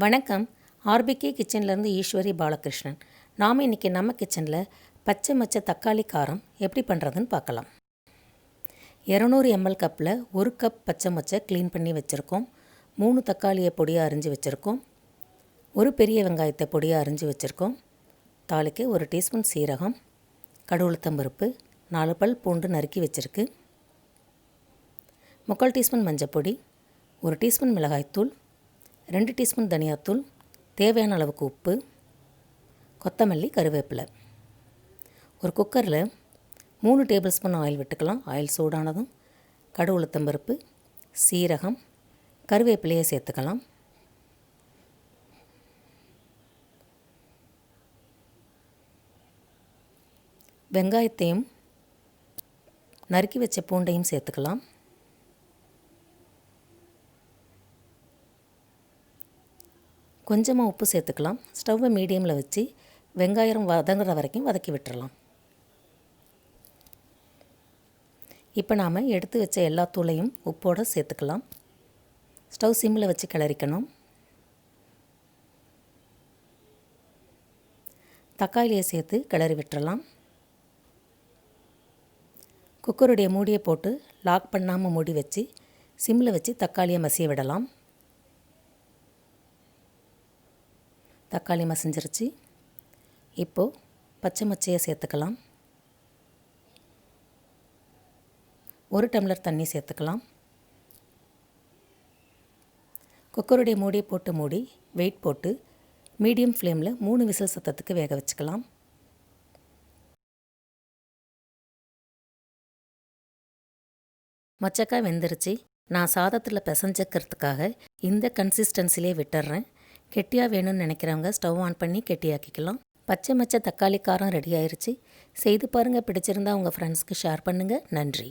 வணக்கம். ஆர்பிகே கிச்சன்லேருந்து ஈஸ்வரி பாலகிருஷ்ணன். நாம் இன்றைக்கி நம்ம கிச்சனில் பச்சை மொச்சை தக்காளி காரம் எப்படி பண்ணுறதுன்னு பார்க்கலாம். 200 ml கப்பில் 1 கப் பச்சை மொச்சை க்ளீன் பண்ணி வச்சுருக்கோம். 3 தக்காளியை பொடியாக அரிஞ்சு வச்சுருக்கோம். ஒரு பெரிய வெங்காயத்தை பொடியாக அரிஞ்சு வச்சுருக்கோம். தாளிக்கு 1 டீஸ்பூன் சீரகம், கடுகுளுத்தம் பருப்பு, 4 பல் பூண்டு நறுக்கி வச்சுருக்கு, 3/4 டீஸ்பூன் மஞ்சப்பொடி, 1 டீஸ்பூன் மிளகாய்த்தூள், 2 டீஸ்பூன் தனியாத்தூள், தேவையான அளவுக்கு உப்பு, கொத்தமல்லி, கருவேப்பிலை. ஒரு குக்கரில் 3 டேபிள் ஸ்பூன் ஆயில் விட்டுக்கலாம். ஆயில் சூடானதும் கடுகு உளுத்தம் பருப்பு, சீரகம், கருவேப்பிலையை சேர்த்துக்கலாம். வெங்காயத்தையும் நறுக்கி வச்ச பூண்டையும் சேர்த்துக்கலாம். கொஞ்சமாக உப்பு சேர்த்துக்கலாம். ஸ்டவ்வை மீடியமில் வச்சு வெங்காயம் வதங்குற வரைக்கும் வதக்கி விட்டுறலாம். இப்போ நாம் எடுத்து வச்ச எல்லா தூளையும் உப்போடு சேர்த்துக்கலாம். ஸ்டவ் சிம்மில் வச்சு கிளறிக்கணும். தக்காளியை சேர்த்து கிளறி விட்டுறலாம். குக்கருடைய மூடியை போட்டு லாக் பண்ணாமல் மூடி வச்சு சிம்மில் வச்சு தக்காளியை மசிய விடலாம். தக்காளி மசிஞ்சிருச்சு. இப்போது பச்சை மொச்சையை சேர்த்துக்கலாம். 1 டம்ளர் தண்ணி சேர்த்துக்கலாம். குக்கருடைய மூடியை போட்டு மூடி வெயிட் போட்டு மீடியம் ஃப்ளேமில் 3 விசில் சத்தத்துக்கு வேக வச்சுக்கலாம். மொச்சக்காய் வெந்துருச்சு. நான் சாதத்தில் பிசைஞ்சிக்கிறதுக்காக இந்த கன்சிஸ்டன்சிலே விட்டுறேன். கெட்டியாக வேணும்னு நினைக்கிறவங்க ஸ்டவ் ஆன் பண்ணி கெட்டியாக்கிக்கலாம். பச்சை மொச்சை தக்காளி காரம் ரெடி ஆயிடுச்சு. செய்து பாருங்கள். பிடிச்சிருந்தா உங்கள் ஃப்ரெண்ட்ஸ்க்கு ஷேர் பண்ணுங்கள். நன்றி.